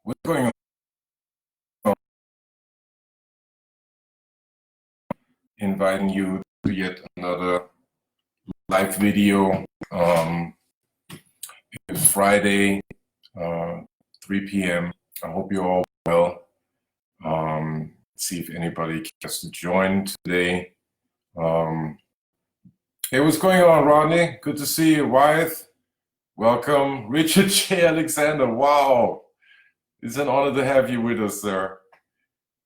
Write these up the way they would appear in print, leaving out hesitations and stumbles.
What's going on? Inviting you to yet another live video. It's Friday, 3 p.m. I hope you're all well. See if anybody cares to join today. Hey, what's going on, Rodney? Good to see you. Wyeth, welcome. Richard J. Alexander, wow. It's an honor to have you with us, sir.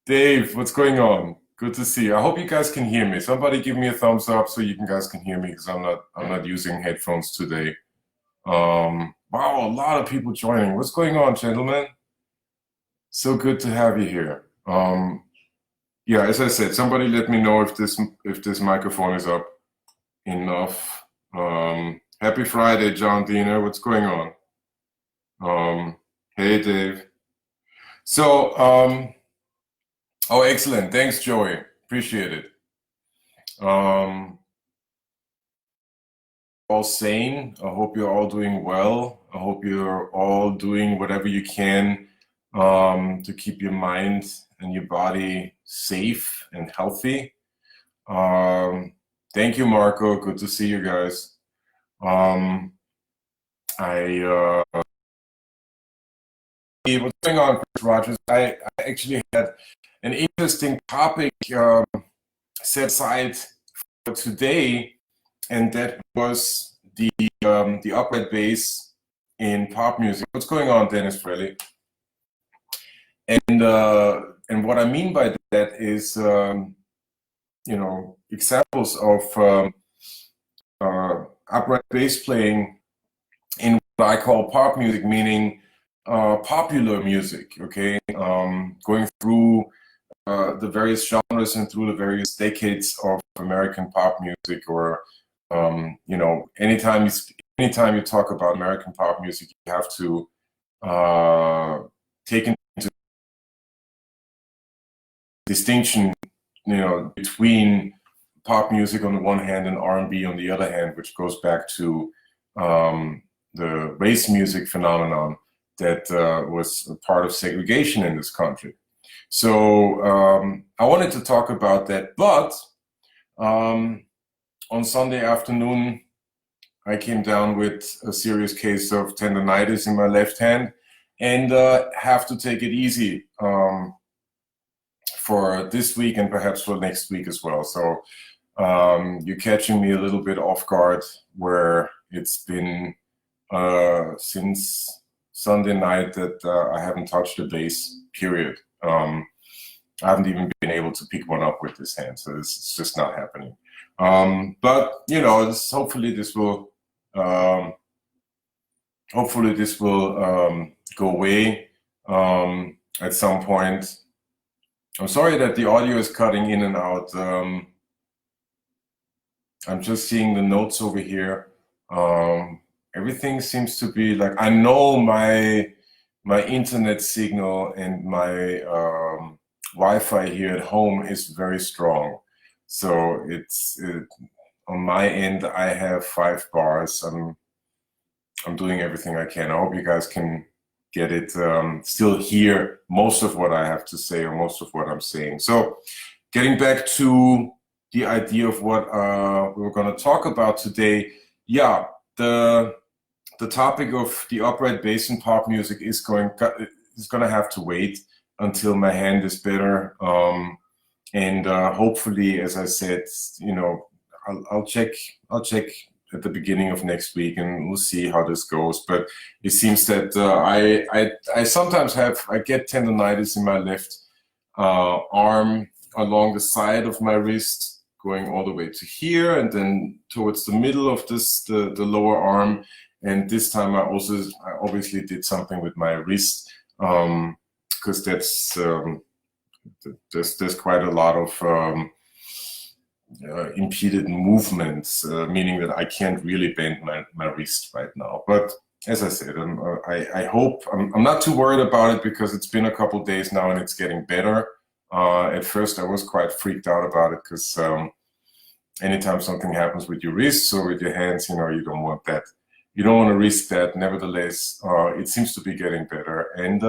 Dave, what's going on? Good to see you. I hope you guys can hear me. Somebody give me a thumbs up so you guys can hear me, because I'm not using headphones today. Wow, a lot of people joining. What's going on, gentlemen? So good to have you here. Yeah, as I said, somebody let me know if this microphone is up enough. Happy Friday, John Diener. What's going on? Hey, Dave. So, oh, excellent. Thanks, Joey. Appreciate it. All sane. I hope you're all doing well. I hope you're all doing whatever you can to keep your mind and your body safe and healthy. Thank you, Marco. Good to see you guys. What's going on, Chris Rogers? I actually had an interesting topic set aside for today, and that was the upright bass in pop music. What's going on, Dennis Frelly? And what I mean by that is, examples of upright bass playing in what I call pop music, meaning popular music. Okay, going through the various genres and through the various decades of American pop music, or anytime you talk about American pop music, you have to take into distinction, between pop music on the one hand and R&B on the other hand, which goes back to the race music phenomenon that was a part of segregation in this country. So I wanted to talk about that, but on Sunday afternoon, I came down with a serious case of tendonitis in my left hand, and have to take it easy for this week and perhaps for next week as well. So you're catching me a little bit off guard, where it's been since Sunday night that I haven't touched a bass, period. I haven't even been able to pick one up with this hand, so it's just not happening. But hopefully this will go away at some point. I'm sorry that the audio is cutting in and out. I'm just seeing the notes over here. Everything seems to be like, I know my internet signal and my Wi-Fi here at home is very strong. So it's on my end, I have 5 bars. I'm doing everything I can. I hope you guys can get it, still hear most of what I have to say, or most of what I'm saying. So getting back to the idea of what we're going to talk about today. Yeah, the topic of the upright bass in pop music is going to have to wait until my hand is better. And hopefully, as I said, I'll check at the beginning of next week, and we'll see how this goes. But it seems that I sometimes I get tendonitis in my left arm along the side of my wrist, going all the way to here, and then towards the middle of the lower arm. And this time I obviously did something with my wrist, because there's quite a lot of impeded movements, meaning that I can't really bend my wrist right now. But as I said, I hope, I'm not too worried about it, because it's been a couple days now and it's getting better. At first I was quite freaked out about it, because anytime something happens with your wrists or with your hands, you don't want that. You don't want to risk that. Nevertheless, it seems to be getting better. And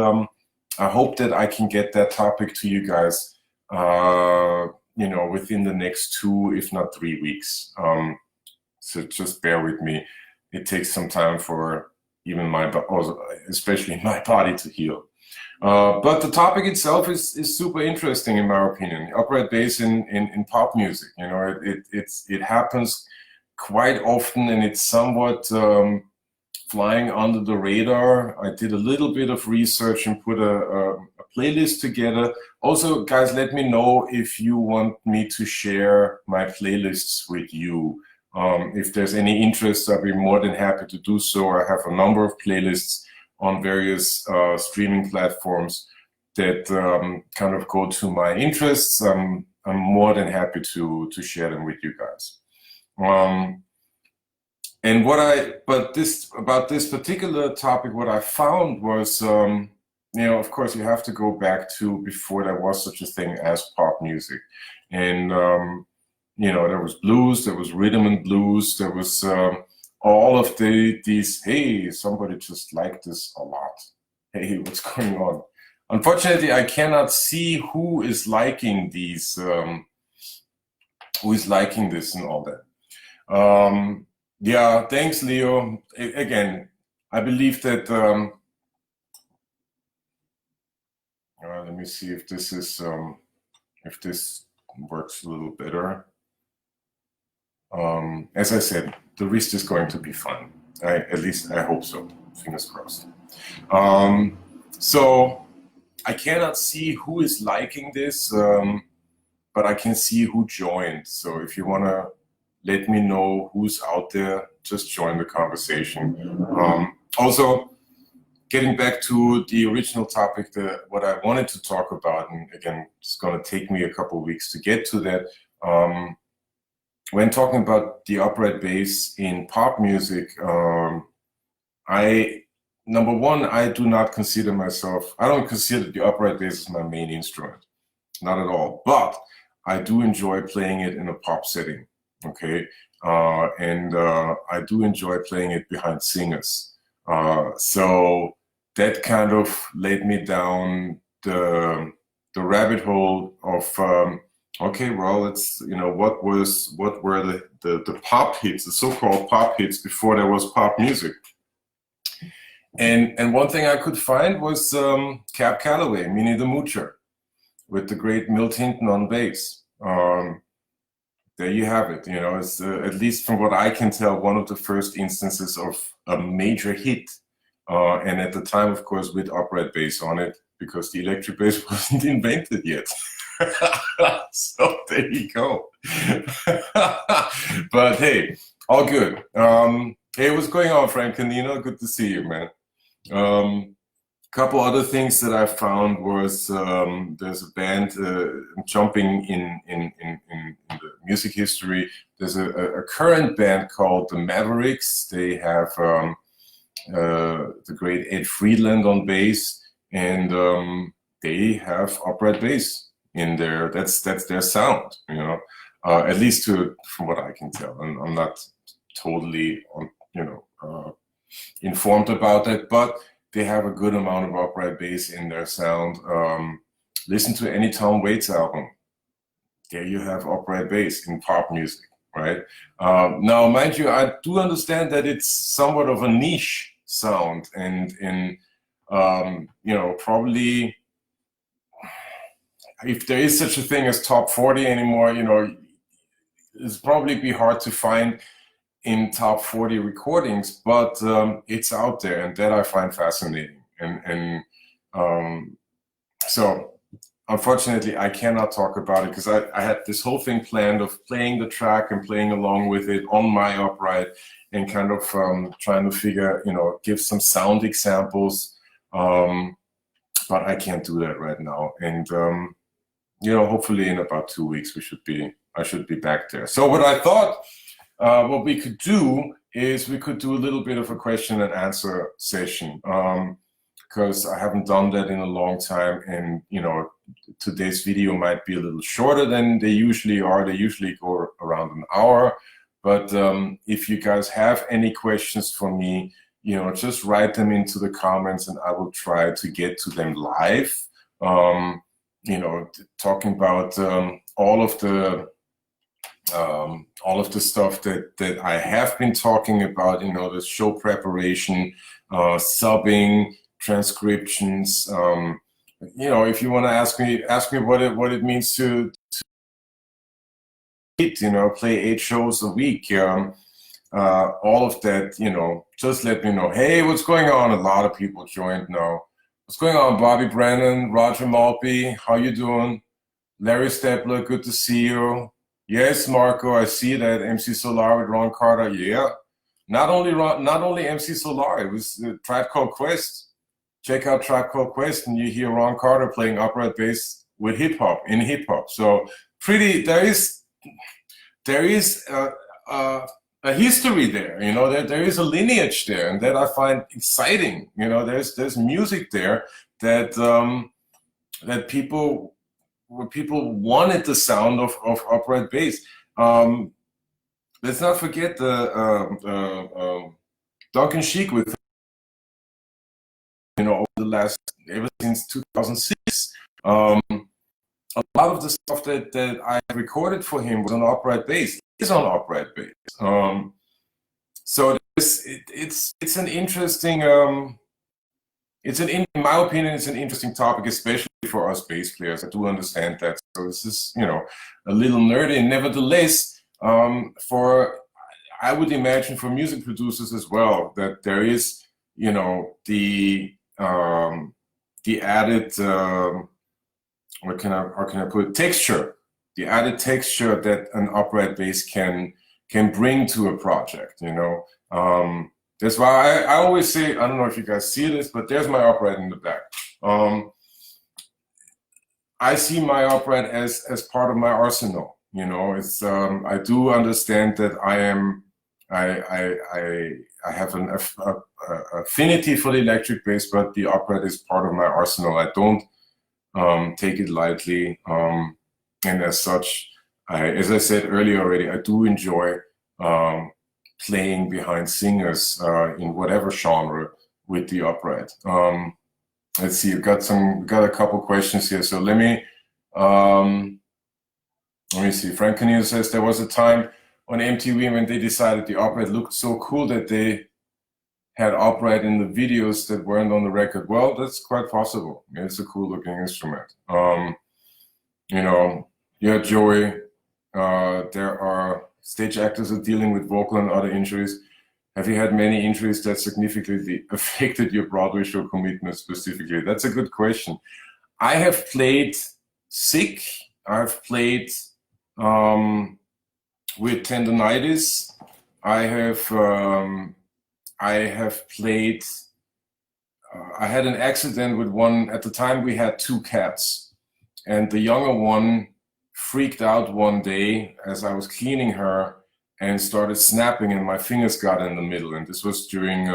I hope that I can get that topic to you guys, you know, within the next 2, if not 3 weeks. So just bear with me. It takes some time for even especially my body to heal. But the topic itself is super interesting in my opinion. Upright bass in pop music, you know, it happens quite often, and it's somewhat flying under the radar. I did a little bit of research and put a playlist together. Also, guys, let me know if you want me to share my playlists with you. If there's any interest, I'll be more than happy to do so. I have a number of playlists on various streaming platforms that kind of go to my interests. I'm more than happy to share them with you guys. And about this particular topic, what I found was, you know, of course, you have to go back to before there was such a thing as pop music. And, you know, there was blues, there was rhythm and blues, there was all of these, hey, somebody just liked this a lot. Hey, what's going on? Unfortunately, I cannot see who is liking these, who is liking this and all that. Yeah, thanks, Leo. Again, I believe that, let me see if this is, if this works a little better. As I said, the wrist is going to be fun. At least I hope so. Fingers crossed. So I cannot see who is liking this, but I can see who joined. So if you want to let me know who's out there, just join the conversation. Also, getting back to the original topic, what I wanted to talk about, and again, it's going to take me a couple of weeks to get to that. When talking about the upright bass in pop music, number one, I do not consider myself, I don't consider the upright bass as my main instrument, not at all, but I do enjoy playing it in a pop setting, okay? And I do enjoy playing it behind singers. So that kind of led me down the rabbit hole of, okay, well, it's, you know, what were the pop hits, the so-called pop hits before there was pop music. And one thing I could find was Cab Calloway, Minnie the Moocher, with the great Milt Hinton on bass. There you have it. You know, it's at least from what I can tell, one of the first instances of a major hit. And at the time, of course, with upright bass on it, because the electric bass wasn't invented yet. So there you go. But hey, all good. Hey, what's going on, Frank Canino? Good to see you, man. Couple other things that I found was there's a band jumping in the music history. There's a current band called the Mavericks. They have the great Ed Friedland on bass, and they have upright bass in there. That's their sound, you know. At least from what I can tell. And I'm not totally, informed about that, but they have a good amount of upright bass in their sound. Listen to any Tom Waits album. There you have upright bass in pop music, right? Now, mind you, I do understand that it's somewhat of a niche sound, and probably if there is such a thing as top 40 anymore, it's probably be hard to find in top 40 recordings, but it's out there, and that I find fascinating. And so unfortunately, I cannot talk about it because I had this whole thing planned of playing the track and playing along with it on my upright and kind of trying to figure, give some sound examples. But I can't do that right now. And, hopefully in about 2 weeks, I should be back there. So what I thought, what we could do is we could do a little bit of a question and answer session, because I haven't done that in a long time, and today's video might be a little shorter than they usually are. They usually go around an hour, but if you guys have any questions for me, you know, just write them into the comments and I will try to get to them live. You know, talking about all of the stuff that I have been talking about, you know, the show preparation, subbing, transcriptions. You know, if you want to ask me what it means to you know, play 8 shows a week. All of that, you know, just let me know. Hey, what's going on? A lot of people joined now. What's going on, Bobby Brennan, Roger Maltby? How you doing? Larry Stepler, good to see you. Yes, Marco, I see that. MC Solar with Ron Carter. Yeah, not only MC Solar. It was Tribe Called Quest. Check out Tribe Called Quest, and you hear Ron Carter playing upright bass with hip hop. So pretty. There is a history there, you know, there is a lineage there, and that I find exciting. You know, there's music there that that people wanted the sound of upright bass. Let's not forget the Duncan Sheik with, you know, ever since 2006. A lot of the stuff that I recorded for him was on upright bass. Is on upright bass. So it's an interesting. In my opinion, it's an interesting topic, especially for us bass players. I do understand that. So this is, you know, a little nerdy. Nevertheless, I would imagine for music producers as well that there is, you know, the added. How can I put it? Texture, the added texture that an upright bass can bring to a project, you know. That's why I always say, I don't know if you guys see this, but there's my upright in the back. I see my upright as part of my arsenal, you know. It's I do understand that I have an affinity for the electric bass, but the upright is part of my arsenal. I don't take it lightly, and as such, as I said earlier already, I do enjoy playing behind singers in whatever genre with the upright. Let's see, we've got a couple questions here, so let me see. Frank Canino says there was a time on MTV when they decided the upright looked so cool that they had upright in the videos that weren't on the record. Well, that's quite possible. It's a cool looking instrument. You know, yeah, Joey, there are stage actors are dealing with vocal and other injuries. Have you had many injuries that significantly affected your Broadway show commitment specifically? That's a good question. I have played sick. I've played with tendonitis. I have played, I had an accident with one. At the time we had 2 cats, and the younger one freaked out one day as I was cleaning her and started snapping, and my fingers got in the middle, and this was during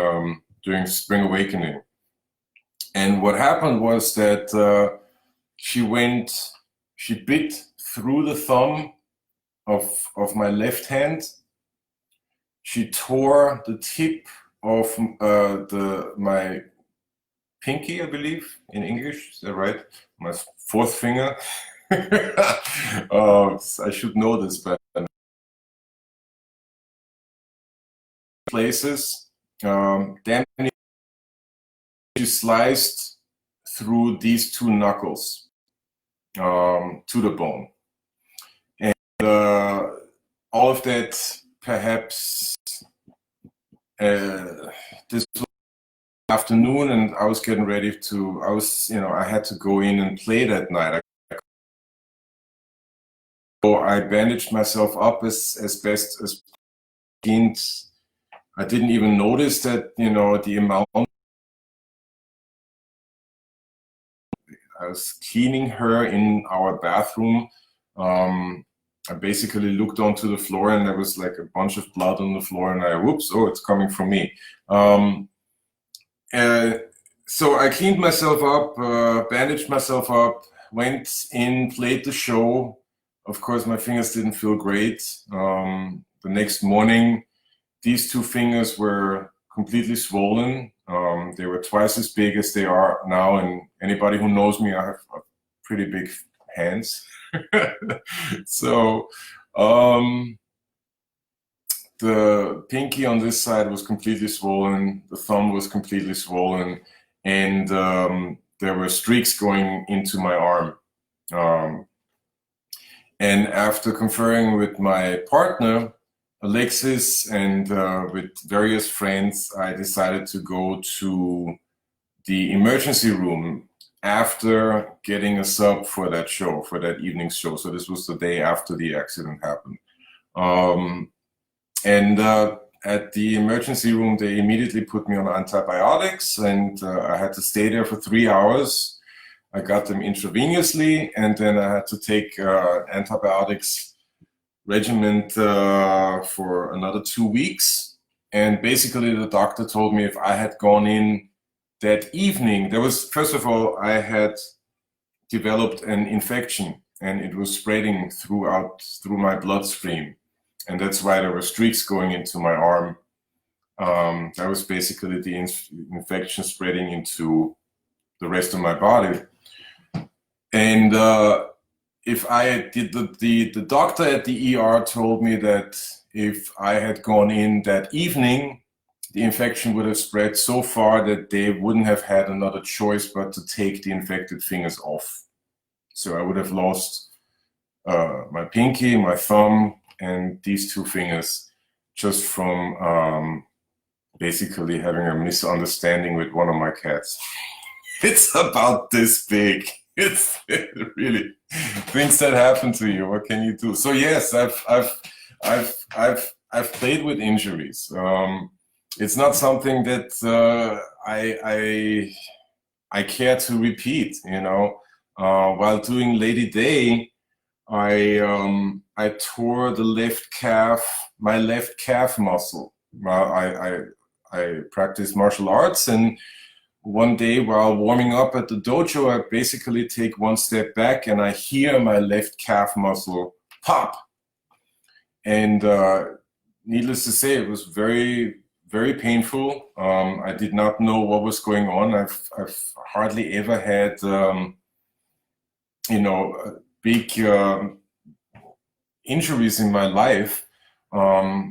Spring Awakening. And what happened was that she bit through the thumb of my left hand. She tore the tip of my pinky, I believe, in English. Is that right? My 4th finger. I should know this, but places. Then she sliced through these 2 knuckles to the bone, and all of that perhaps. This was afternoon, and I was getting ready to. I had to go in and play that night. So I bandaged myself up as best as I. I didn't even notice that, you know, the amount. I was cleaning her in our bathroom. I basically looked onto the floor, and there was like a bunch of blood on the floor, and whoops, oh, it's coming from me. So I cleaned myself up, bandaged myself up, went in, played the show. Of course, my fingers didn't feel great. The next morning, these 2 fingers were completely swollen. They were twice as big as they are now, and anybody who knows me, I have pretty big hands. So the pinky on this side was completely swollen, the thumb was completely swollen, and there were streaks going into my arm. And after conferring with my partner, Alexis, and with various friends, I decided to go to the emergency room after getting a sub for that show, for that evening show. So this was the day after the accident happened. At the emergency room, they immediately put me on antibiotics, and I had to stay there for 3 hours. I got them intravenously, and then I had to take antibiotics regimen for another 2 weeks. And basically the doctor told me if I had gone in that evening, there was, first of all, I had developed an infection and it was spreading through my bloodstream. And that's why there were streaks going into my arm. That was basically the infection spreading into the rest of my body. And if I did, the doctor at the ER told me that if I had gone in that evening, the infection would have spread so far that they wouldn't have had another choice but to take the infected fingers off. So I would have lost my pinky, my thumb, and these 2 fingers just from basically having a misunderstanding with one of my cats. It's about this big. It's really things that happen to you. What can you do? So yes, I've played with injuries. It's not something that I care to repeat. You know, while doing Lady Day, I tore the my left calf muscle. I practice martial arts, and one day while warming up at the dojo, I basically take one step back and I hear my left calf muscle pop. And needless to say, it was very, very painful. I did not know what was going on. I've hardly ever had, big injuries in my life.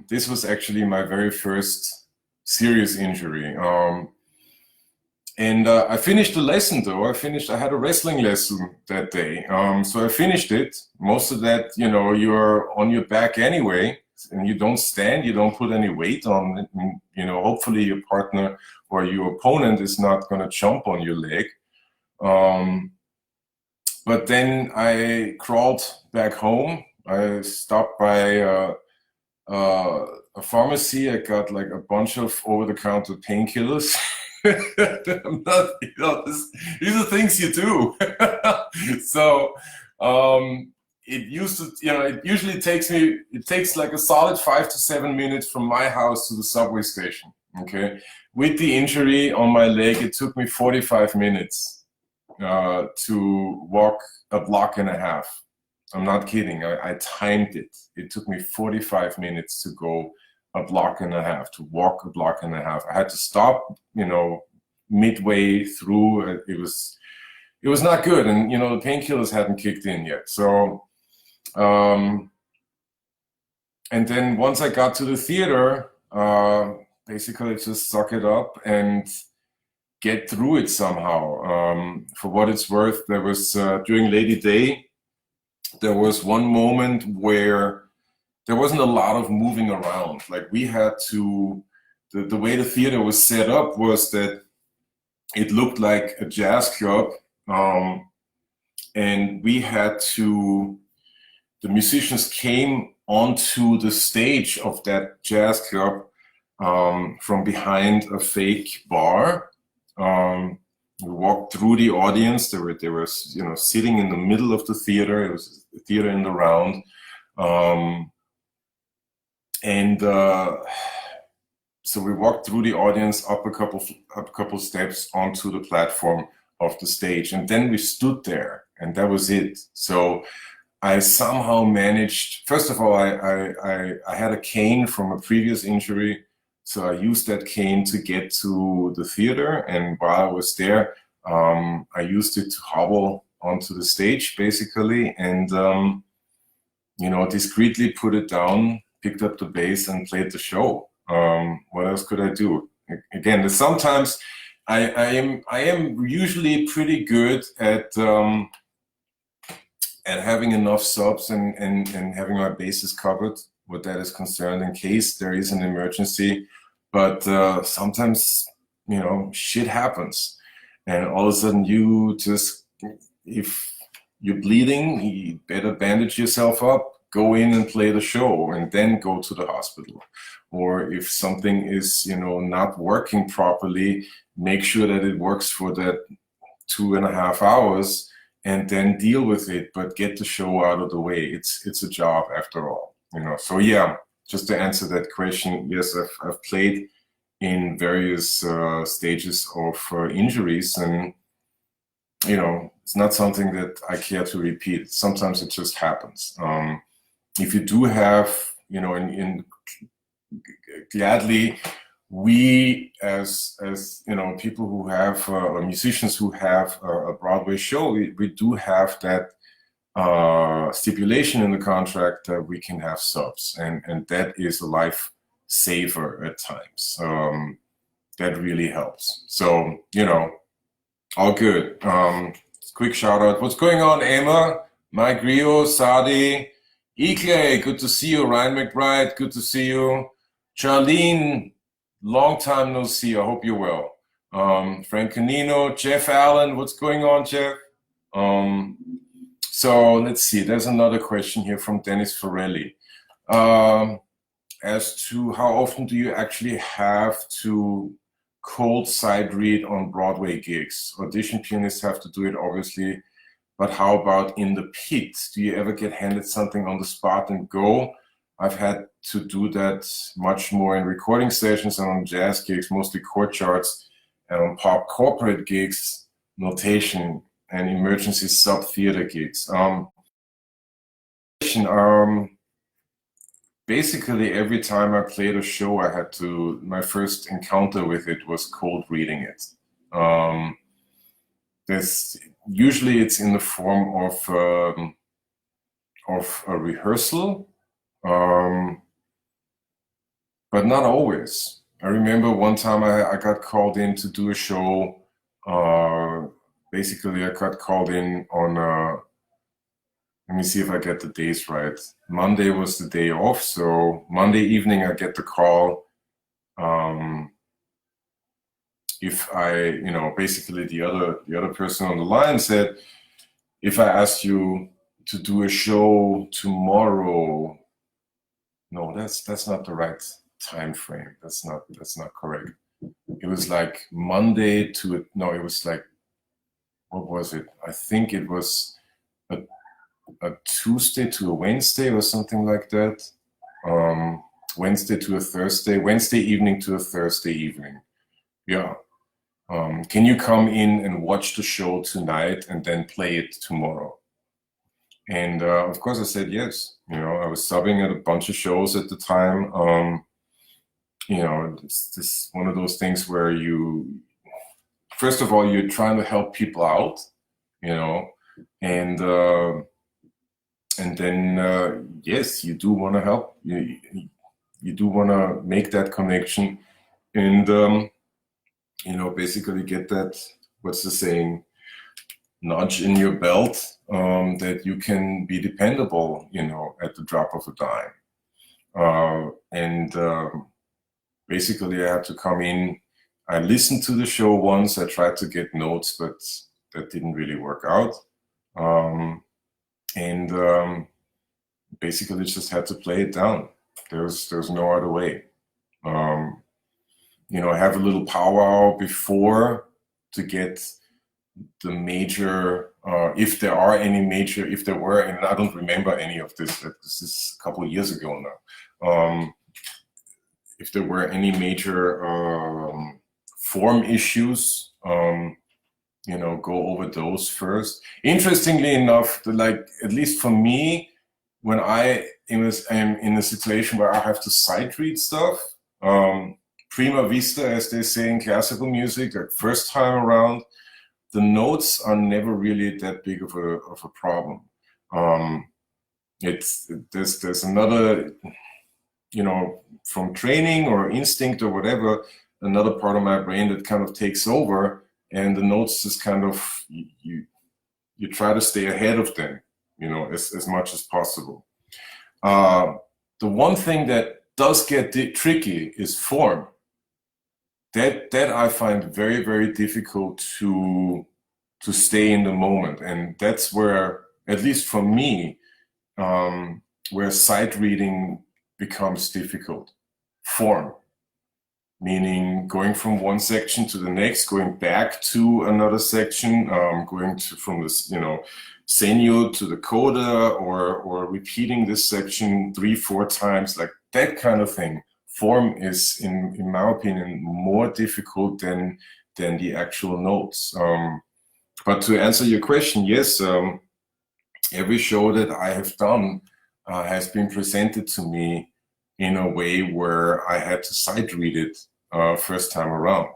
This was actually my very first serious injury. And I finished the lesson though. I had a wrestling lesson that day. So I finished it. Most of that, you're on your back anyway, and you don't stand, you don't put any weight on it. And, hopefully your partner or your opponent is not going to jump on your leg. But then I crawled back home. I stopped by a pharmacy. I got like a bunch of over-the-counter painkillers. I'm not, these are things you do. So it usually takes like a solid 5 to 7 minutes from my house to the subway station. Okay, with the injury on my leg, it took me 45 minutes to walk a block and a half. I'm not kidding. I timed it. It took me 45 minutes to go a block and a half, to walk a block and a half. I had to stop, midway through. It was not good, and the painkillers hadn't kicked in yet. So, and then once I got to the theater, basically just suck it up and get through it somehow. For what it's worth, there was during Lady Day, there was one moment where there wasn't a lot of moving around. Like we had to, the way the theater was set up was that it looked like a jazz club, and we had to, the musicians came onto the stage of that jazz club from behind a fake bar. We walked through the audience. They were sitting in the middle of the theater. It was a theater in the round. So we walked through the audience up a couple steps onto the platform of the stage, and then we stood there, and that was it. So I somehow managed. First of all, I had a cane from a previous injury So I used that cane to get to the theater, and while I was there, I used it to hobble onto the stage, basically, and discreetly put it down, picked up the bass, and played the show. What else could I do? Again, sometimes I am usually pretty good at having enough subs and having my bases covered, what that is concerned, in case there is an emergency. But sometimes, shit happens, and all of a sudden you just, if you're bleeding, you better bandage yourself up, go in and play the show, and then go to the hospital. Or if something is, not working properly, make sure that it works for that 2.5 hours, and then deal with it, but get the show out of the way. It's a job after all, So yeah, just to answer that question, yes, I've played in various stages of injuries, and it's not something that I care to repeat. Sometimes it just happens. If you do have, gladly, we as people who have or musicians who have a Broadway show, we do have that stipulation in the contract that we can have subs, and that is a life saver at times. That really helps. So all good. Quick shout out. What's going on, Emma? Mike Rio, Sadi, Ikle, good to see you. Ryan McBride, good to see you. Charlene, long time no see. I hope you're well. Frank Canino, Jeff Allen, what's going on, Jeff? So let's see. There's another question here from Dennis Forelli. As to how often do you actually have to cold side read on Broadway gigs? Audition pianists have to do it, obviously, but how about in the pit? Do you ever get handed something on the spot and go? I've had to do that much more in recording sessions and on jazz gigs, mostly chord charts, and on pop corporate gigs, notation, and emergency sub-theater gigs. Basically, every time I played a show, my first encounter with it was cold reading it. Usually it's in the form of a rehearsal, but not always. I remember one time I got called in to do a show. Basically, I got called in on let me see if I get the days right. Monday was the day off, so Monday evening I get the call. If I, basically the other person on the line said, if I asked you to do a show tomorrow, no, that's not the right time frame. That's not correct. It was like Monday to it was like, what was it? I think it was a Tuesday to a Wednesday or something like that. Wednesday to a Thursday, Wednesday evening to a Thursday evening. Yeah. Can you come in and watch the show tonight and then play it tomorrow? And of course I said yes. I was subbing at a bunch of shows at the time. It's one of those things where first of all, you're trying to help people out, and then yes, you do want to help. You do want to make that connection, and basically get that, what's the saying, nudge in your belt, that you can be dependable, at the drop of a dime. Basically I had to come in. I listened to the show once. I tried to get notes, but that didn't really work out. Basically just had to play it down. There's no other way. Have a little powwow before to get the major, if there were any, and I don't remember any of this, this is a couple of years ago now. If there were any major form issues, go over those first. Interestingly enough, at least for me, when I am in a situation where I have to sight read stuff, prima vista, as they say in classical music, like first time around, the notes are never really that big of a problem. There's another, you know, from training or instinct or whatever, another part of my brain that kind of takes over, and the notes just kind of, you try to stay ahead of them, you know, as much as possible. The one thing that does get tricky is form. That I find very, very difficult to stay in the moment, and that's where, at least for me, where sight reading becomes difficult. Form, meaning going from one section to the next, going back to another section, going from this, you know, senyu to the coda, or repeating this section 3-4 times, like that kind of thing. Form is, in my opinion, more difficult than the actual notes. But to answer your question, yes, every show that I have done has been presented to me in a way where I had to sight read it first time around.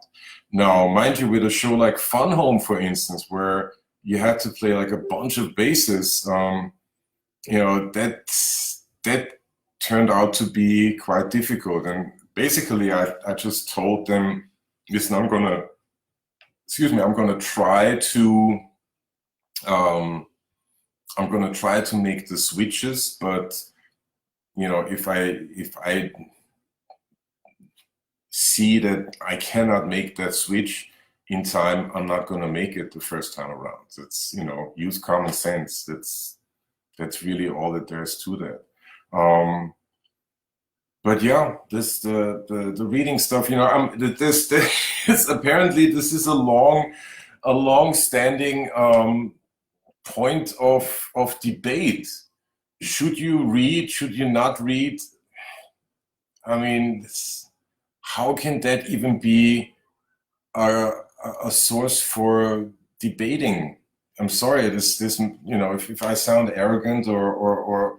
Now, mind you, with a show like Fun Home, for instance, where you had to play like a bunch of basses, you know, that turned out to be quite difficult. And basically, I just told them, listen, I'm gonna try to make the switches, but you know, if I see that I cannot make that switch in time, I'm not going to make it the first time around. It's, you know, use common sense. That's really all that there is to that. But yeah, the reading stuff, you know, this apparently this is a long-standing point of debate. Should you read? Should you not read? I mean, how can that even be a source for debating? I'm sorry, this you know, if I sound arrogant or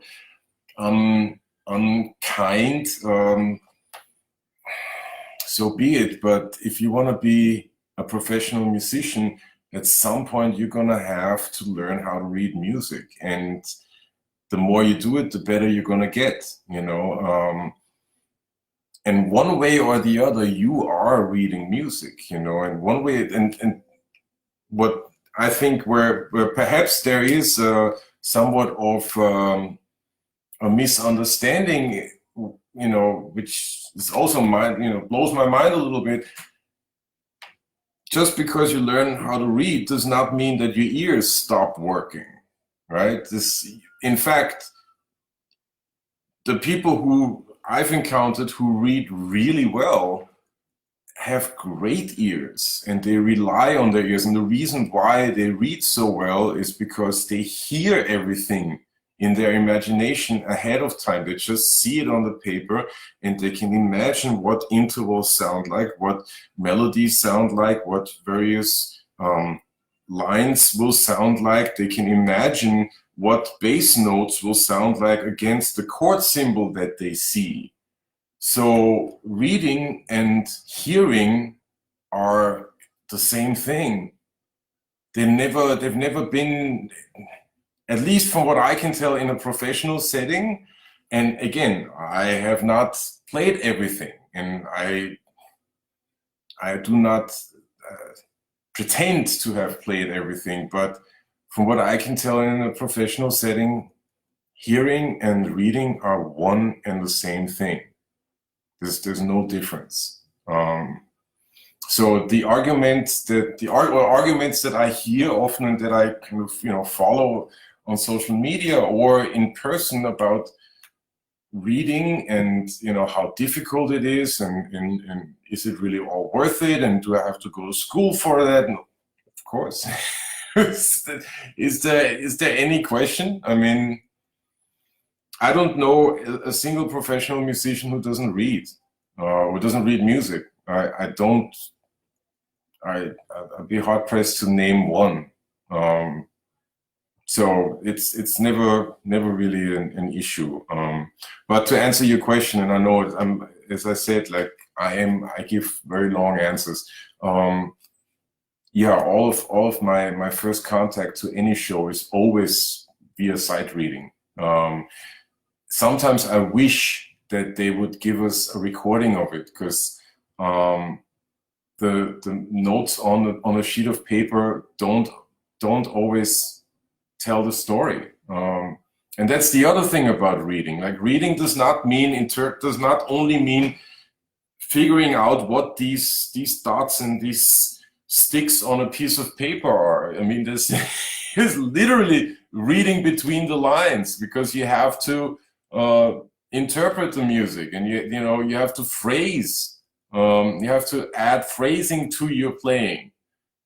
unkind, so be it. But if you want to be a professional musician, at some point you're gonna have to learn how to read music, and the more you do it, the better you're gonna get, you know. And one way or the other, you are reading music, you know. And one way, and what I think where perhaps there is somewhat of a misunderstanding, you know, which is also blows my mind a little bit. Just because you learn how to read does not mean that your ears stop working, right? In fact, the people who I've encountered who read really well have great ears, and they rely on their ears. And the reason why they read so well is because they hear everything in their imagination ahead of time. They just see it on the paper, and they can imagine what intervals sound like, what melodies sound like, what various lines will sound like. They can imagine what bass notes will sound like against the chord symbol that they see. So reading and hearing are the same thing. They've never been, at least from what I can tell, in a professional setting. And again, I have not played everything, and I do not pretend to have played everything, but from what I can tell in a professional setting, hearing and reading are one and the same thing. There's no difference. So the arguments that I hear often and that I kind of follow on social media or in person about reading and how difficult it is and is it really all worth it, and do I have to go to school for that? No, of course. Is there any question? I mean, I don't know a single professional musician who doesn't read or doesn't read music. I'd be hard pressed to name one. So it's never really an issue. But to answer your question, and I know as I said, like I give very long answers. Yeah, all of my first contact to any show is always via sight reading. Sometimes I wish that they would give us a recording of it, because the notes on a sheet of paper don't always tell the story. And that's the other thing about reading. Like, reading does not only mean figuring out what these dots and these sticks on a piece of paper are. I mean, this is literally reading between the lines, because you have to interpret the music, and you have to phrase. You have to add phrasing to your playing,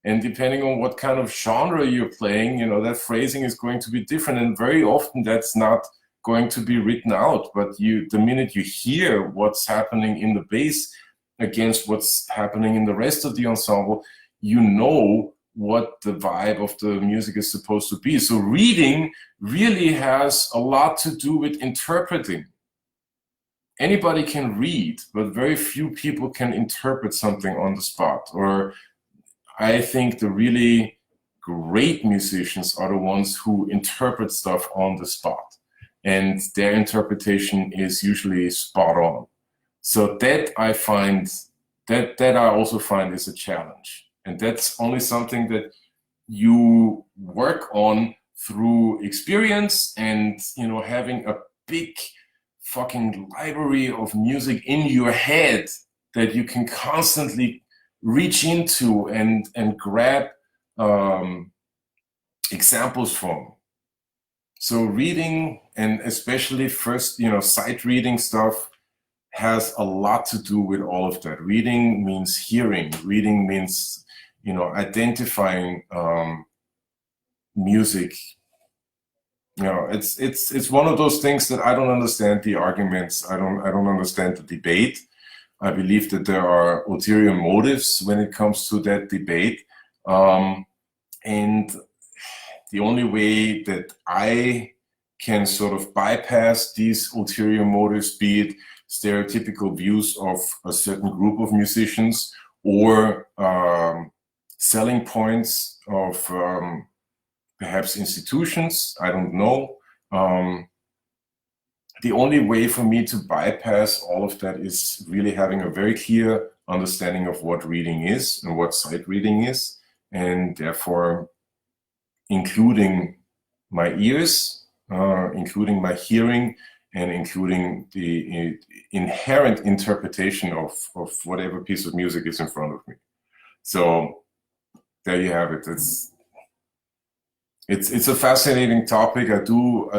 and depending on what kind of genre you're playing, that phrasing is going to be different, and very often that's not going to be written out. But the minute you hear what's happening in the bass against what's happening in the rest of the ensemble, you know what the vibe of the music is supposed to be. So reading really has a lot to do with interpreting. Anybody can read, but very few people can interpret something on the spot. Or I think the really great musicians are the ones who interpret stuff on the spot, and their interpretation is usually spot on. So that I also find is a challenge, and that's only something that you work on through experience and having a big fucking library of music in your head that you can constantly reach into and grab examples from. So reading, and especially first sight reading stuff, has a lot to do with all of that. Reading means hearing. Reading means identifying music. It's one of those things that I don't understand the arguments. I don't understand the debate. I believe that there are ulterior motives when it comes to that debate, and the only way that I can sort of bypass these ulterior motives, be it stereotypical views of a certain group of musicians, or selling points of perhaps institutions, I don't know. The only way for me to bypass all of that is really having a very clear understanding of what reading is and what sight reading is, and therefore including my ears, including my hearing, and including the inherent interpretation of whatever piece of music is in front of me. So there you have it. It's a fascinating topic. I do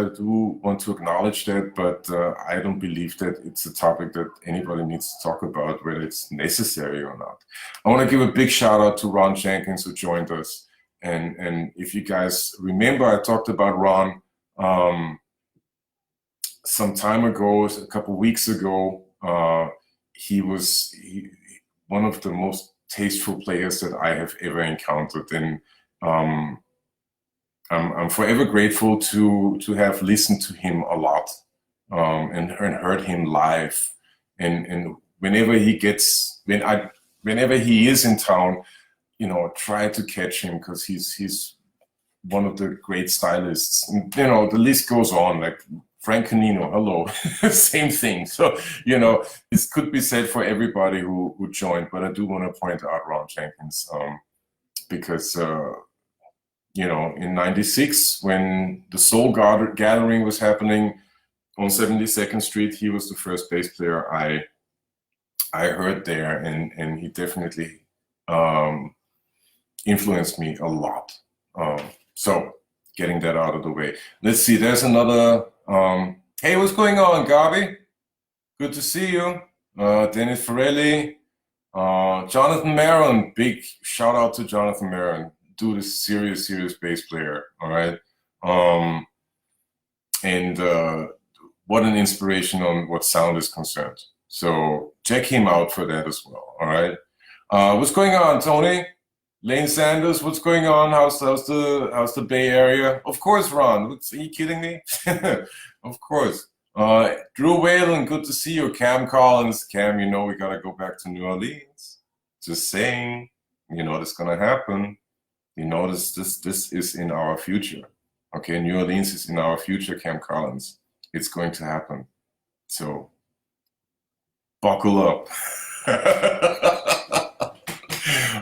want to acknowledge that, but I don't believe that it's a topic that anybody needs to talk about, whether it's necessary or not. I want to give a big shout out to Ron Jenkins, who joined us. And if you guys remember, I talked about Ron some time ago, a couple weeks ago. He was one of the most tasteful players that I have ever encountered, and I'm forever grateful to have listened to him a lot, and heard him live. And whenever he is in town, try to catch him, because he's one of the great stylists. And, the list goes on, like Frank Canino, hello, same thing. So, this could be said for everybody who joined, but I do want to point out Ron Jenkins, because in '96, when the Soul Gathering was happening on 72nd Street, he was the first bass player I heard there, and he definitely influenced me a lot. So getting that out of the way. Let's see, there's another, hey, what's going on, Gabi? Good to see you. Dennis Farelli, Jonathan Maron, big shout out to Jonathan Maron. Dude is serious bass player, all right? And what an inspiration on what sound is concerned. So check him out for that as well, all right? What's going on, Tony? Lane Sanders, what's going on? How's the Bay Area? Of course, Ron. Are you kidding me? Of course. Drew Whalen, good to see you. Cam Collins, Cam, you know we gotta go back to New Orleans. Just saying, you know this gonna happen. You know this is in our future. Okay, New Orleans is in our future, Cam Collins. It's going to happen. So buckle up.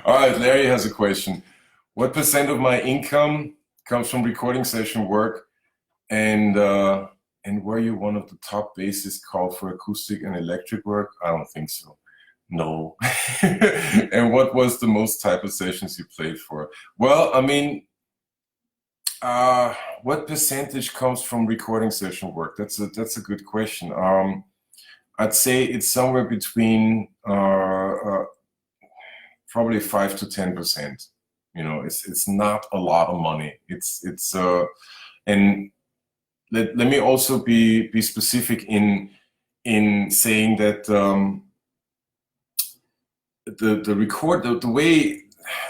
All right, Larry has a question. What percent of my income comes from recording session work? And were you one of the top bassists called for acoustic and electric work? I don't think so. No. And what was the most type of sessions you played for? Well, I mean, what percentage comes from recording session work? That's a good question. I'd say it's somewhere between probably 5 to 10%. You know, it's not a lot of money. And let me also be specific in saying that the way,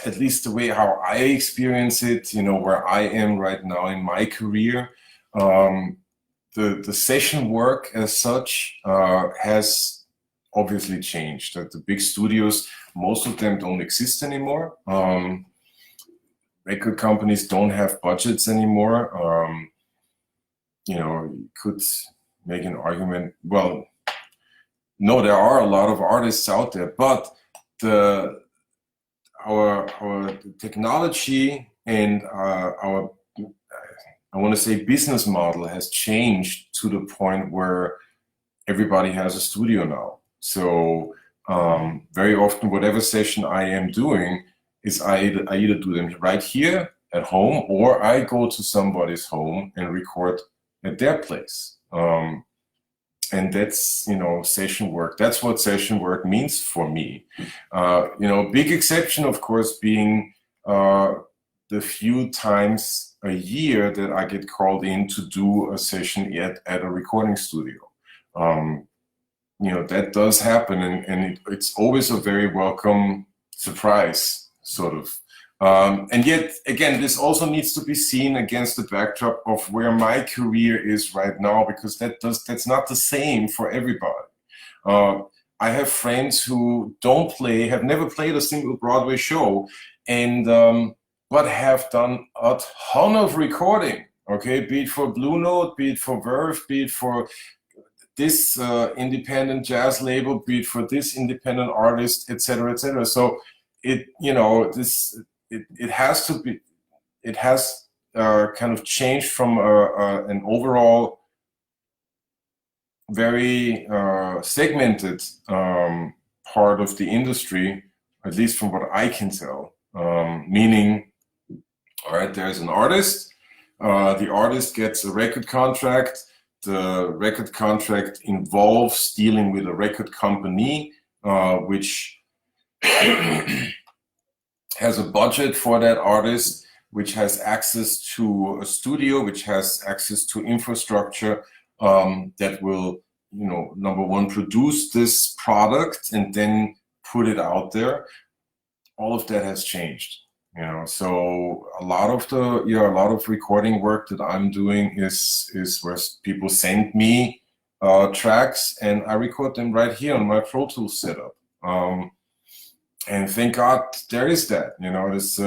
at least the way how I experience it, you know, where I am right now in my career, the session work as such has obviously changed. The big studios, most of them don't exist anymore. Record companies don't have budgets anymore. You know, you could make an argument, well, no, there are a lot of artists out there, but our technology and our, I want to say, business model has changed to the point where everybody has a studio now. So very often, whatever session I am doing is I either do them right here at home, or I go to somebody's home and record at their place. And that's, you know, session work. That's what session work means for me. You know, big exception, of course, being the few times a year that I get called in to do a session at a recording studio. You know, that does happen, and it's always a very welcome surprise, sort of. And yet, again, this also needs to be seen against the backdrop of where my career is right now, because that's not the same for everybody. I have friends who have never played a single Broadway show, and but have done a ton of recording. Okay, be it for Blue Note, be it for Verve, be it for this independent jazz label, be it for this independent artist, etc., etc. So it, you know, it has to be, it has kind of changed from an overall very segmented part of the industry, at least from what I can tell. Meaning, all right, there's an artist, the artist gets a record contract, the record contract involves dealing with a record company, which has a budget for that artist, which has access to a studio, which has access to infrastructure that will, you know, number one, produce this product and then put it out there. All of that has changed, you know. So a lot of recording work that I'm doing is where people send me tracks and I record them right here on my Pro Tools setup. And thank God there is that, you know. It's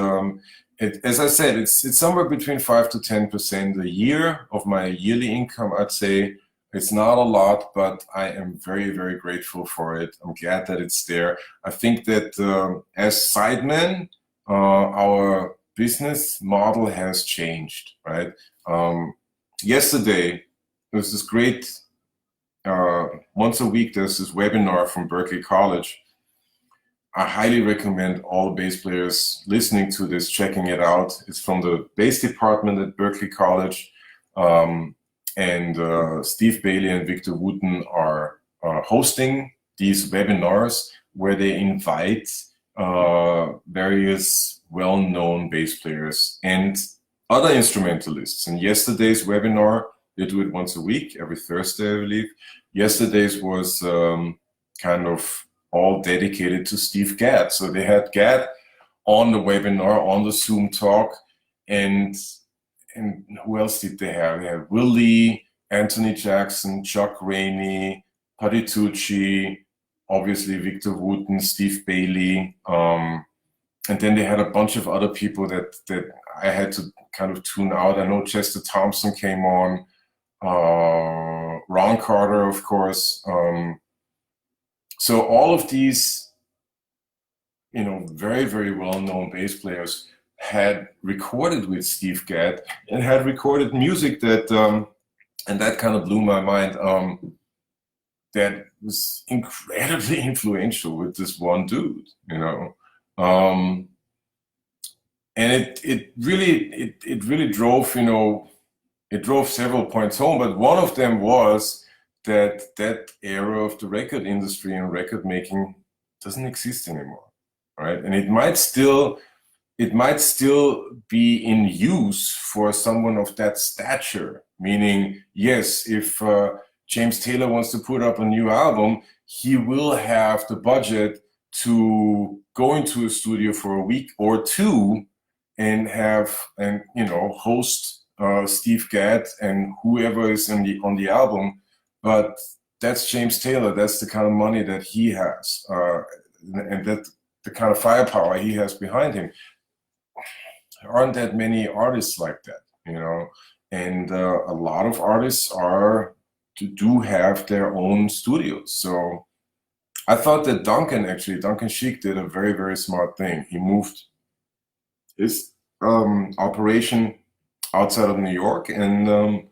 as I said, it's somewhere between 5 to 10% a year of my yearly income. I'd say it's not a lot, but I am very, very grateful for it. I'm glad that it's there. I think that as sidemen, our business model has changed, right? Yesterday, there was this great, once a week, there's this webinar from Berklee College. I highly recommend all bass players listening to this, checking it out. It's from the bass department at Berklee College. And Steve Bailey and Victor Wooten are hosting these webinars where they invite various well-known bass players and other instrumentalists. And yesterday's webinar, they do it once a week, every Thursday, I believe. Yesterday's was kind of all dedicated to Steve Gadd. So they had Gadd on the webinar, on the Zoom talk, and who else did they have? They had Will Lee, Anthony Jackson, Chuck Rainey, Patitucci, obviously Victor Wooten, Steve Bailey, and then they had a bunch of other people that I had to kind of tune out. I know Chester Thompson came on, Ron Carter, of course. So all of these, very, very well-known bass players had recorded with Steve Gadd and had recorded music that, and that kind of blew my mind, that was incredibly influential with this one dude, and it really drove, it drove several points home, but one of them was that era of the record industry and record making doesn't exist anymore, right? And it might still be in use for someone of that stature, meaning, yes, if James Taylor wants to put up a new album, he will have the budget to go into a studio for a week or two and host Steve Gadd and whoever is on the album. But that's James Taylor. That's the kind of money that he has, and that the kind of firepower he has behind him. There aren't that many artists like that, and a lot of artists do have their own studios. So I thought that Duncan Sheik did a very, very smart thing. He moved his operation outside of New York and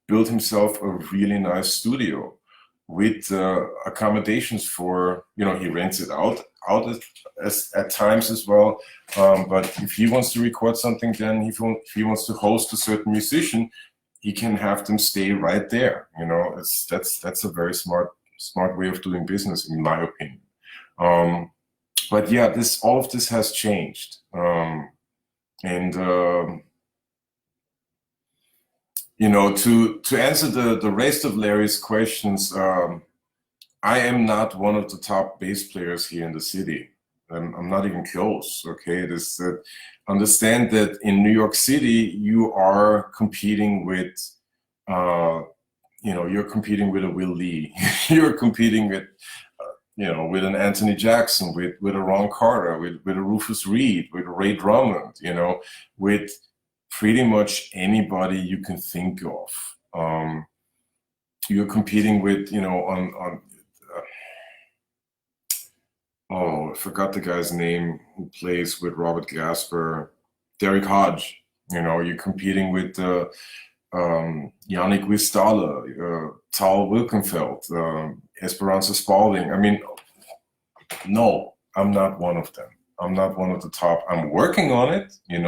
built himself a really nice studio with accommodations for, he rents it out at times as well. But if he wants to record something, then if he wants to host a certain musician, he can have them stay right there. That's a very smart way of doing business, in my opinion. But yeah, all of this has changed. To answer the rest of Larry's questions, I am not one of the top bass players here in the city. I'm not even close. Okay, understand that in New York City you are competing with, you're competing with a Will Lee. You're competing with, with an Anthony Jackson, with a Ron Carter, with a Rufus Reid, with a Ray Drummond. With pretty much anybody you can think of. You're competing with, I forgot the guy's name who plays with Robert Glasper, Derek Hodge. You're competing with Yannick Wistala, Tal Wilkenfeld, Esperanza Spalding. I mean, no, I'm not one of them. I'm not one of the top. I'm working on it, and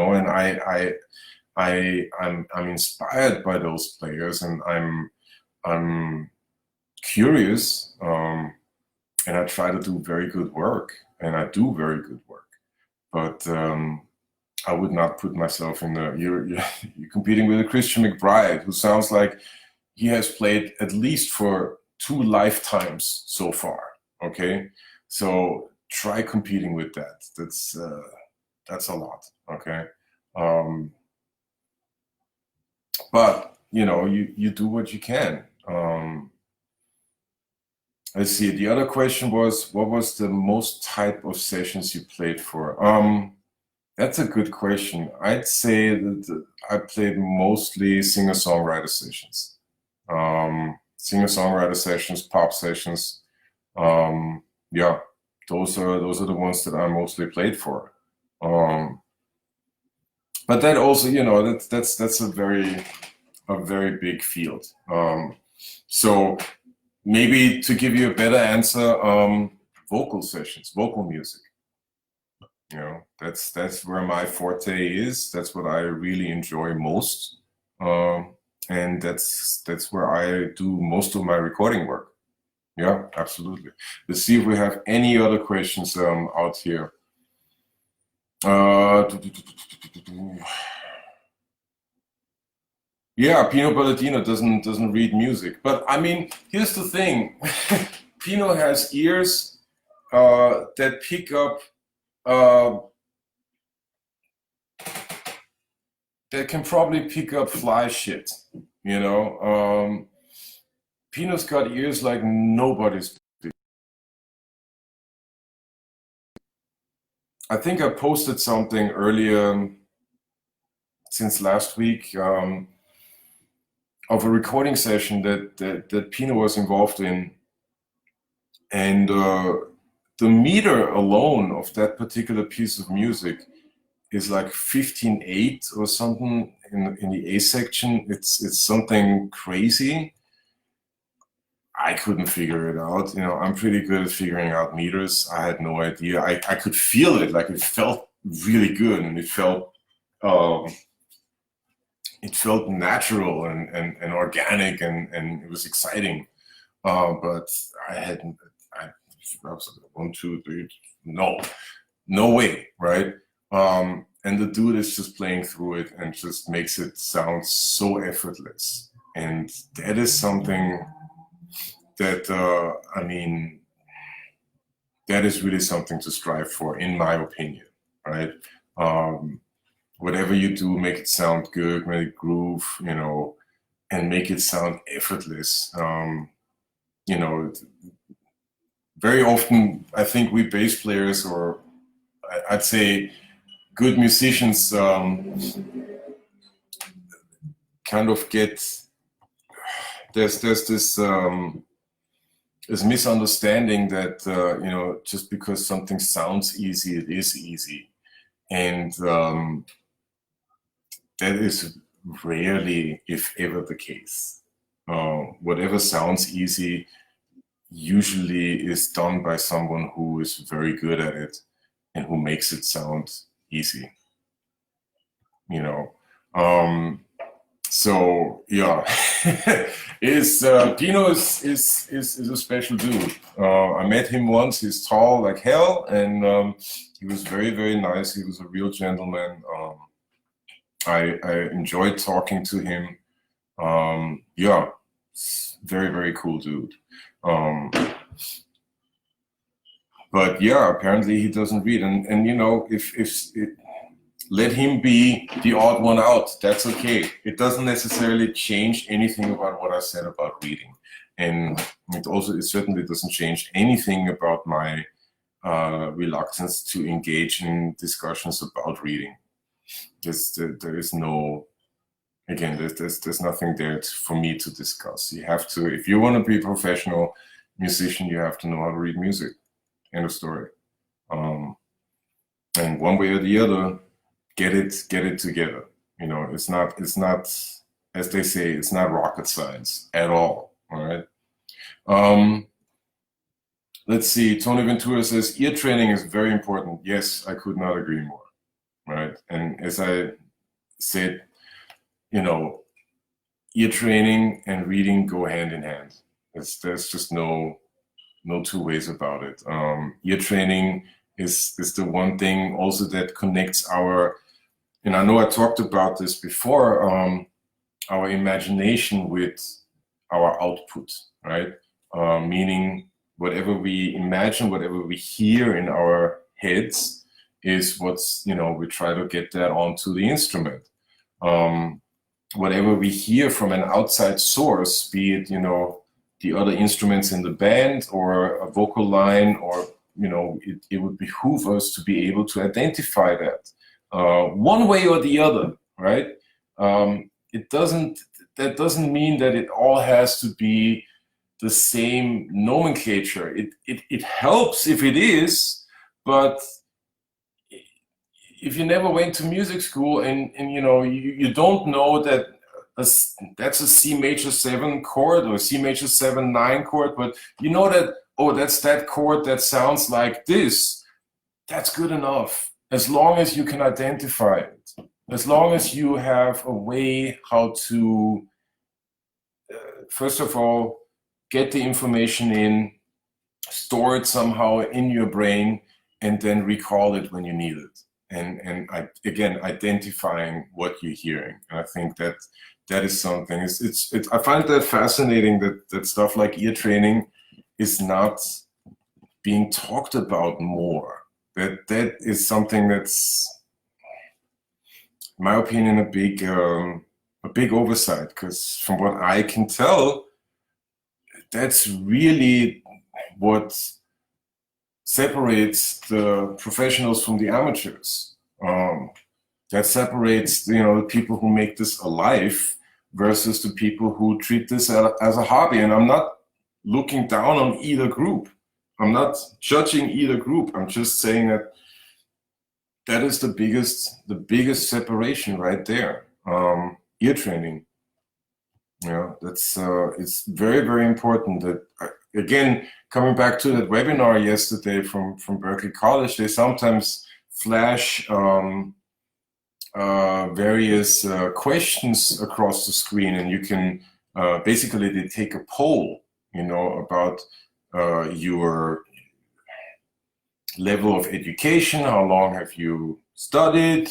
I'm inspired by those players, and I'm curious, and I try to do very good work, and I do very good work. But I would not put myself in you're competing with a Christian McBride, who sounds like he has played at least for 2 lifetimes so far. Okay, so try competing with that. That's a lot. Okay. But you do what you can. Let's see. The other question was, what was the most type of sessions you played for? That's a good question. I'd say that I played mostly singer-songwriter sessions. Singer-songwriter sessions, pop sessions. Yeah, those are the ones that I mostly played for. But that also, that's a very big field. So maybe to give you a better answer, vocal sessions, vocal music. That's where my forte is. That's what I really enjoy most, and that's where I do most of my recording work. Yeah, absolutely. Let's see if we have any other questions out here. Yeah, Pino Palladino doesn't read music, but I mean, here's the thing: Pino has ears that pick up, that can probably pick up fly shit. Pino's got ears like nobody's. I think I posted something earlier since last week of a recording session that Pino was involved in, and the meter alone of that particular piece of music is like 15/8 or something in the A section. It's something crazy. I couldn't figure it out. You know, I'm pretty good at figuring out meters. I had no idea. I could feel it, like it felt really good, and it felt natural and organic, and it was exciting. But I was like 1, 2, 3, no way, right? And the dude is just playing through it and just makes it sound so effortless. And that is something that, I mean, that is really something to strive for, in my opinion, right? Whatever you do, make it sound good, make it groove, you know, and make it sound effortless. You know, very often, I think we bass players, or I'd say good musicians, kind of get, there's this misunderstanding that, you know, just because something sounds easy, it is easy. And that is rarely, if ever, the case. Whatever sounds easy usually is done by someone who is very good at it and who makes it sound easy, you know. So yeah, Pino is a special dude. I met him once. He's tall like hell, and he was very, very nice. He was a real gentleman. I enjoyed talking to him. Yeah, very, very cool dude. But yeah, apparently he doesn't read, and you know, if let him be the odd one out. That's okay. It doesn't necessarily change anything about what I said about reading, and it certainly doesn't change anything about my reluctance to engage in discussions about reading. There is no, again, there's nothing there for me to discuss. You have to, if you want to be a professional musician, you have to know how to read music. End of story. And one way or the other, get it together. You know, it's not, as they say, it's not rocket science at all. All right. Let's see. Tony Ventura says ear training is very important. Yes, I could not agree more. Right. And as I said, you know, ear training and reading go hand in hand. There's just no two ways about it. Ear training is the one thing also that connects our, and I know I talked about this before, our imagination with our output, right? Meaning whatever we imagine, whatever we hear in our heads is what's, you know, we try to get that onto the instrument. Whatever we hear from an outside source, be it, you know, the other instruments in the band or a vocal line, or, you know, it would behoove us to be able to identify that one way or the other, right? That doesn't mean that it all has to be the same nomenclature. It helps if it is, but if you never went to music school and you know, you don't know that that's a C major 7 chord or C major 7 9 chord, but you know that, oh, that's that chord that sounds like this, that's good enough. As long as you can identify it, as long as you have a way how to, first of all, get the information in, store it somehow in your brain, and then recall it when you need it. And again, identifying what you're hearing. And I think that is something. I find that fascinating that stuff like ear training is not being talked about more. That is something that's, in my opinion, a big oversight. Because from what I can tell, that's really what separates the professionals from the amateurs. That separates, the people who make this a life versus the people who treat this as a hobby. And I'm not looking down on either group. I'm not judging either group. I'm just saying that that is the biggest separation right there. Ear training. That's it's very, very important that, again, coming back to that webinar yesterday from Berkeley College, they sometimes flash various questions across the screen, and you can basically, they take a poll, about your level of education, how long have you studied,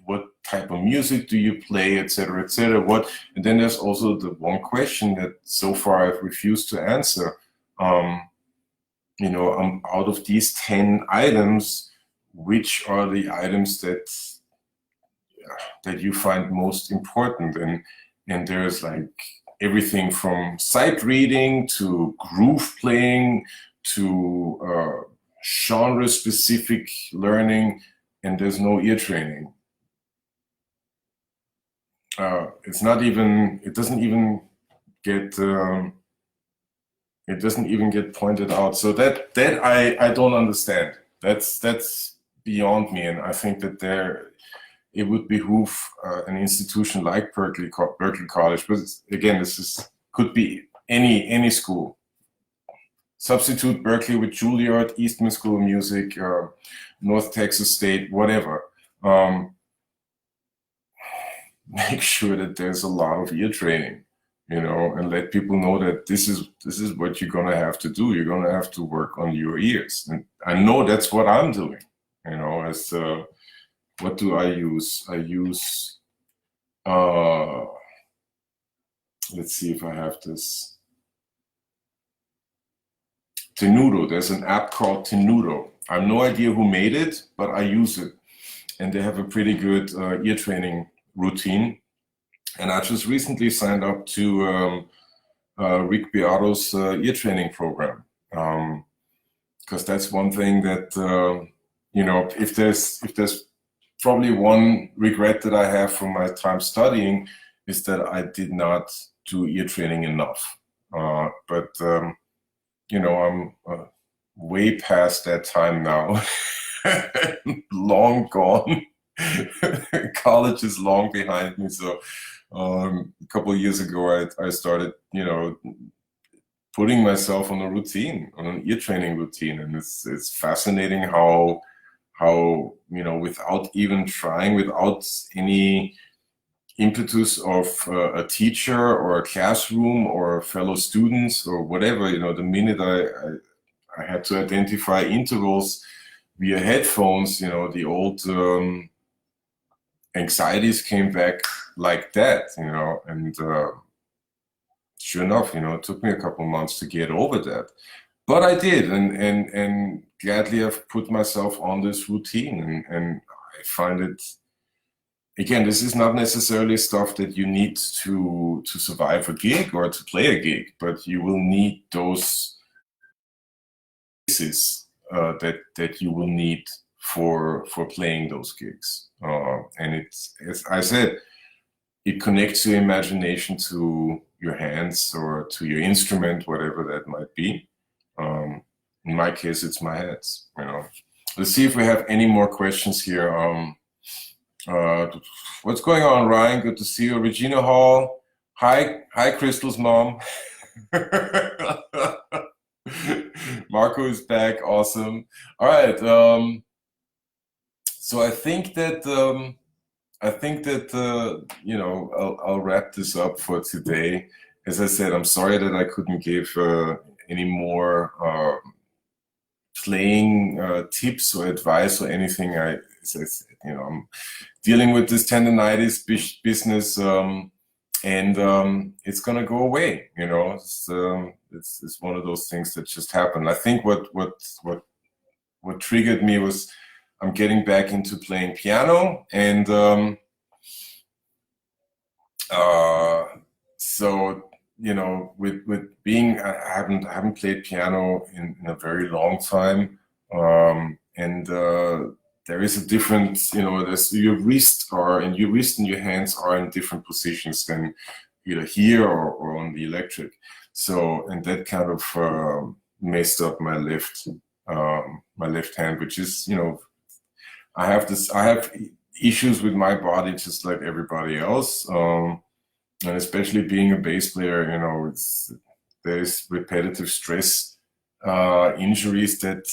what type of music do you play, etc., etc. And then there's also the one question that so far I've refused to answer. Out of these 10 items, which are the items that you find most important? And there's like everything from sight reading to groove playing to genre-specific learning, and there's no ear training. It doesn't even get pointed out. So that I don't understand. That's beyond me, and I think that it would behoove an institution like Berkeley College, but again, could be any school. Substitute Berkeley with Juilliard, Eastman School of Music, North Texas State, whatever. Make sure that there's a lot of ear training, and let people know that this is what you're gonna have to do. You're gonna have to work on your ears, and I know that's what I'm doing. As what do I use? I use. Let's see if I have this. Tenuto. There's an app called Tenuto. I have no idea who made it, but I use it. And they have a pretty good ear training routine. And I just recently signed up to Rick Beato's ear training program. Because that's one thing that, if there's probably one regret that I have from my time studying, is that I did not do ear training enough. But I'm way past that time now. Long gone. College is long behind me. So a couple of years ago, I started, putting myself on an ear training routine, and it's fascinating how without even trying, without any impetus of a teacher or a classroom or fellow students or whatever, the minute I had to identify intervals via headphones, the old anxieties came back like that, and sure enough, it took me a couple months to get over that. But I did, and gladly I've put myself on this routine, and I find it. Again, this is not necessarily stuff that you need to survive a gig or to play a gig, but you will need those pieces that you will need for playing those gigs. And it's, as I said, it connects your imagination to your hands or to your instrument, whatever that might be. In my case, it's my hands. Let's see if we have any more questions here. What's going on, Ryan? Good to see you. Regina Hall. Hi, Crystal's mom. Marco is back. Awesome. All right. So I think that I'll wrap this up for today. As I said, I'm sorry that I couldn't give any more playing tips or advice or anything. I'm dealing with this tendonitis business, and it's gonna go away. It's one of those things that just happened. I think what triggered me was I'm getting back into playing piano, and so you know, with being, I haven't played piano in a very long time, and there is a difference, you know, there's your wrist and your hands are in different positions than either here or on the electric. So, and that kind of messed up my left hand, which is, you know, I have issues with my body just like everybody else. And especially being a bass player, you know, there's repetitive stress injuries that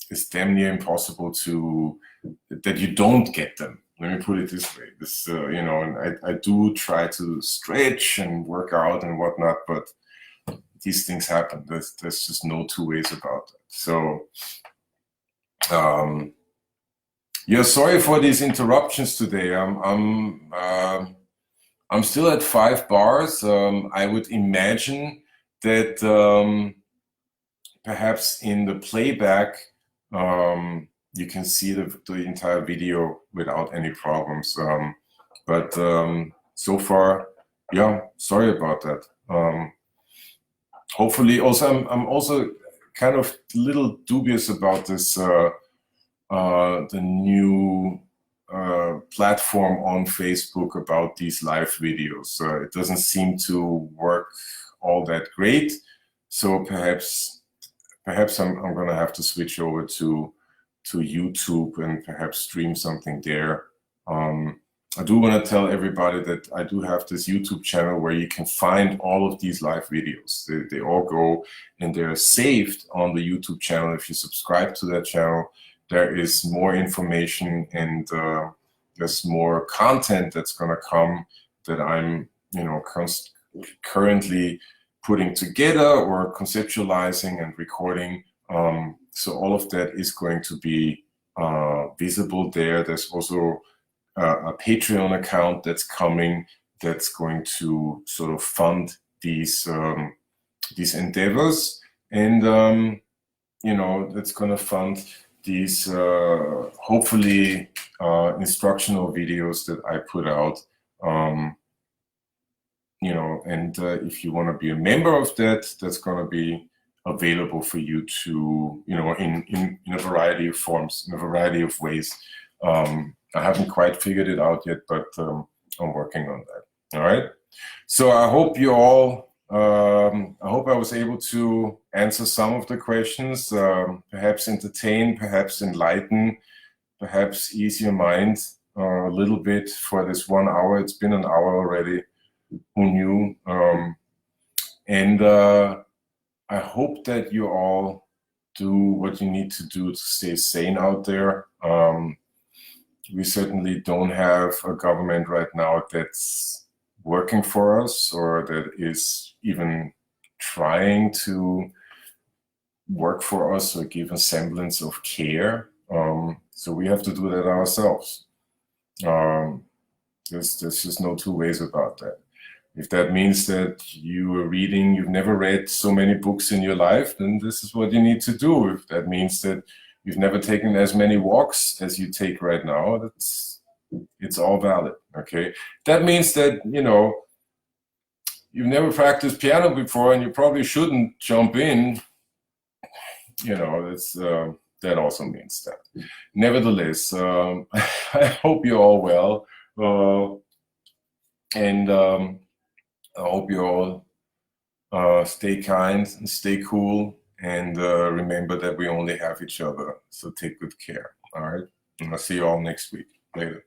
is damn near impossible that you don't get them. Let me put it this way. You know, and I do try to stretch and work out and whatnot, but these things happen. There's just no two ways about it. So, yeah, sorry for these interruptions today. I'm still at 5 bars. I would imagine that perhaps in the playback, you can see the entire video without any problems. But so far, yeah, sorry about that. Hopefully, also I'm also kind of a little dubious about this the new platform on Facebook about these live videos. It doesn't seem to work all that great. So perhaps I'm going to have to switch over to YouTube and perhaps stream something there. I do want to tell everybody that I do have this YouTube channel where you can find all of these live videos. They all go and they're saved on the YouTube channel. If you subscribe to that channel, there is more information and there's more content that's going to come that I'm, you know, currently putting together or conceptualizing and recording. So all of that is going to be visible there. There's also a Patreon account that's coming that's going to sort of fund these endeavors, and you know, that's going to fund these hopefully instructional videos that I put out. You know, and if you want to be a member of that, that's going to be available for you to, you know, in a variety of forms, in a variety of ways. I haven't quite figured it out yet, but I'm working on that. All right. So I hope you all, I hope I was able to answer some of the questions, perhaps entertain, perhaps enlighten, perhaps ease your mind a little bit for this 1 hour. It's been an hour already. Who knew? And I hope that you all do what you need to do to stay sane out there. We certainly don't have a government right now that's working for us or that is even trying to work for us or give a semblance of care. So we have to do that ourselves. There's just no two ways about that. If that means that you've never read so many books in your life, then this is what you need to do. If that means that you've never taken as many walks as you take right now, it's all valid, okay? That means that, you know, you've never practiced piano before and you probably shouldn't jump in, you know, that also means that. Nevertheless, I hope you're all well, and I hope you all stay kind and stay cool, and remember that we only have each other. So take good care. All right. And I'll see you all next week. Later.